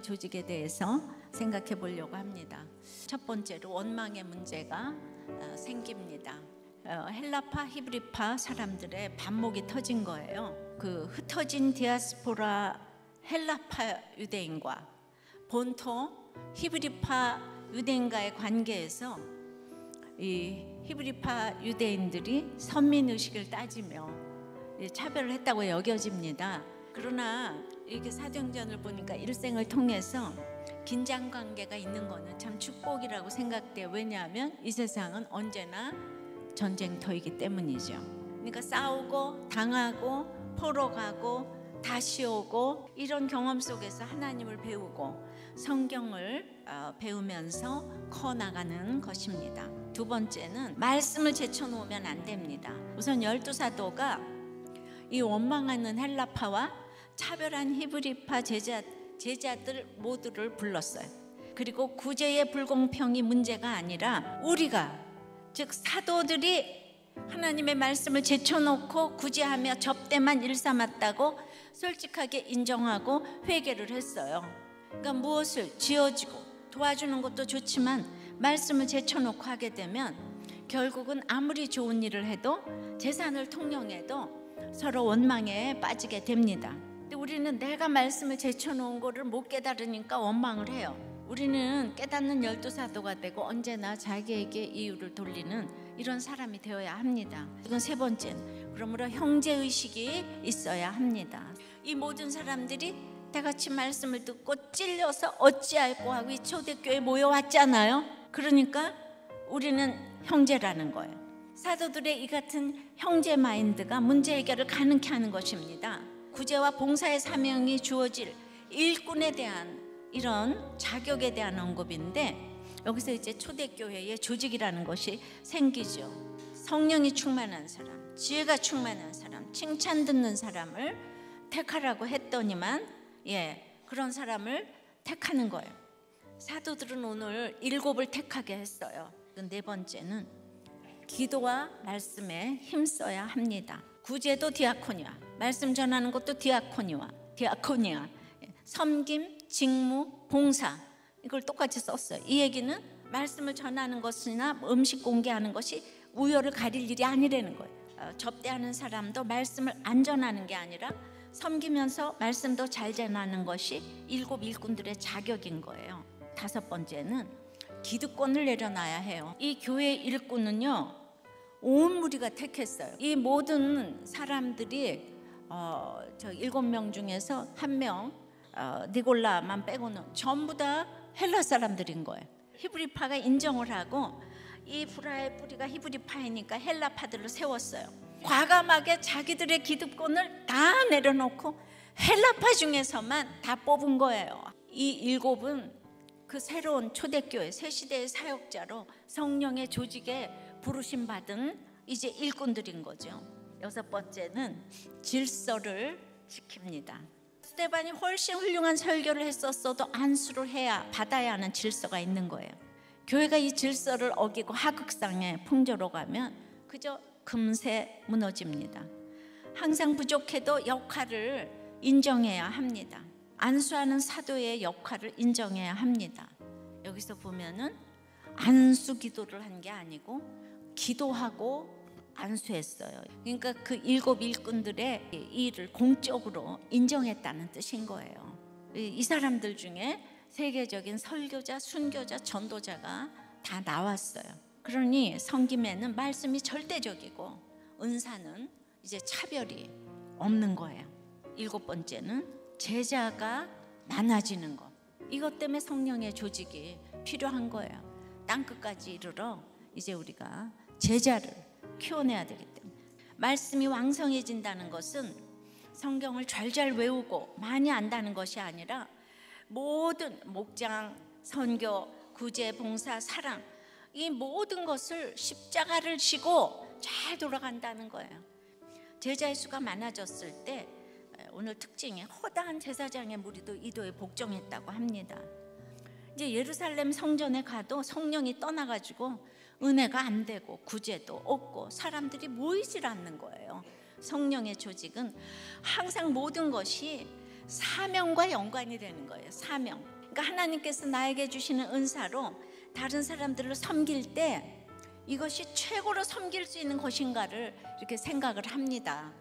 성령의 조직에 대해서 생각해 보려고 합니다. 첫 번째로 원망의 문제가 생깁니다. 헬라파, 히브리파 사람들의 반목이 터진 거예요. 그 흩어진 디아스포라 헬라파 유대인과 본토 히브리파 유대인과의 관계에서 이 히브리파 유대인들이 선민의식을 따지며 차별을 했다고 여겨집니다. 그러나 이렇게 사도행전을 보니까 일생을 통해서 긴장관계가 있는 거는 참 축복이라고 생각돼요. 왜냐하면 이 세상은 언제나 전쟁터이기 때문이죠. 그러니까 싸우고 당하고 포로 가고 다시 오고 이런 경험 속에서 하나님을 배우고 성경을 배우면서 커나가는 것입니다. 두 번째는 말씀을 제쳐놓으면 안 됩니다. 우선 12사도가 이 원망하는 헬라파와 차별한 히브리파 제자들 모두를 불렀어요. 그리고 구제의 불공평이 문제가 아니라 우리가, 즉 사도들이 하나님의 말씀을 제쳐놓고 구제하며 접대만 일삼았다고 솔직하게 인정하고 회개를 했어요. 그러니까 무엇을 지어주고 도와주는 것도 좋지만 말씀을 제쳐놓고 하게 되면 결국은 아무리 좋은 일을 해도 재산을 통용해도 서로 원망에 빠지게 됩니다. 근데 우리는 내가 말씀을 제쳐놓은 거를 못 깨달으니까 원망을 해요. 우리는 깨닫는 12사도가 되고 언제나 자기에게 이유를 돌리는 이런 사람이 되어야 합니다. 이건 세 번째는 그러므로 형제의식이 있어야 합니다. 이 모든 사람들이 다같이 말씀을 듣고 찔려서 어찌할꼬 하고 이 초대교회에 모여왔잖아요. 그러니까 우리는 형제라는 거예요. 사도들의 이 같은 형제 마인드가 문제 해결을 가능케 하는 것입니다. 구제와 봉사의 사명이 주어질 일꾼에 대한 이런 자격에 대한 언급인데 여기서 이제 초대교회의 조직이라는 것이 생기죠. 성령이 충만한 사람, 지혜가 충만한 사람, 칭찬 듣는 사람을 택하라고 했더니만 그런 사람을 택하는 거예요. 사도들은 오늘 7을 택하게 했어요. 네 번째는 기도와 말씀에 힘써야 합니다. 구제도 디아코니아, 말씀 전하는 것도 디아코니아, 섬김, 직무, 봉사 이걸 똑같이 썼어요. 이 얘기는 말씀을 전하는 것이나 음식 공개하는 것이 우열을 가릴 일이 아니라는 거예요. 접대하는 사람도 말씀을 안 전하는 게 아니라 섬기면서 말씀도 잘 전하는 것이 7 일꾼들의 자격인 거예요. 다섯 번째는 기득권을 내려놔야 해요. 이 교회 일꾼은요 온 무리가 택했어요. 이 모든 사람들이 저 7명 중에서 1명 니골라만 빼고는 전부 다 헬라 사람들인 거예요. 히브리파가 인정을 하고 이 브라의 뿌리가 히브리파이니까 헬라파들을 세웠어요. 과감하게 자기들의 기득권을 다 내려놓고 헬라파 중에서만 다 뽑은 거예요. 이 7은 그 새로운 초대교회 새 시대의 사역자로 성령의 조직에 부르심 받은 이제 일꾼들인 거죠. 여섯 번째는 질서를 지킵니다. 스데반이 훨씬 훌륭한 설교를 했었어도 안수를 해야 받아야 하는 질서가 있는 거예요. 교회가 이 질서를 어기고 하극상에 풍조로가면 그저 금세 무너집니다. 항상 부족해도 역할을 인정해야 합니다. 안수하는 사도의 역할을 인정해야 합니다. 여기서 보면은 안수 기도를 한 게 아니고 기도하고 안수했어요. 그러니까 그 7 일꾼들의 일을 공적으로 인정했다는 뜻인 거예요. 이 사람들 중에 세계적인 설교자, 순교자, 전도자가 다 나왔어요. 그러니 섬김에는 말씀이 절대적이고 은사는 이제 차별이 없는 거예요. 7번째는 제자가 많아지는 것. 이것 때문에 성령의 조직이 필요한 거예요. 땅끝까지 이르러 이제 우리가 제자를 키워내야 되기 때문에 말씀이 왕성해진다는 것은 성경을 잘잘 외우고 많이 안다는 것이 아니라 모든 목장, 선교, 구제, 봉사, 사랑 이 모든 것을 십자가를 지고 잘 돌아간다는 거예요. 제자의 수가 많아졌을 때 오늘 특징이 허다한 제사장의 무리도 이도에 복종했다고 합니다. 이제 예루살렘 성전에 가도 성령이 떠나가지고 은혜가 안 되고 구제도 없고 사람들이 모이질 않는 거예요. 성령의 조직은 항상 모든 것이 사명과 연관이 되는 거예요. 사명. 그러니까 하나님께서 나에게 주시는 은사로 다른 사람들을 섬길 때 이것이 최고로 섬길 수 있는 것인가를 이렇게 생각을 합니다.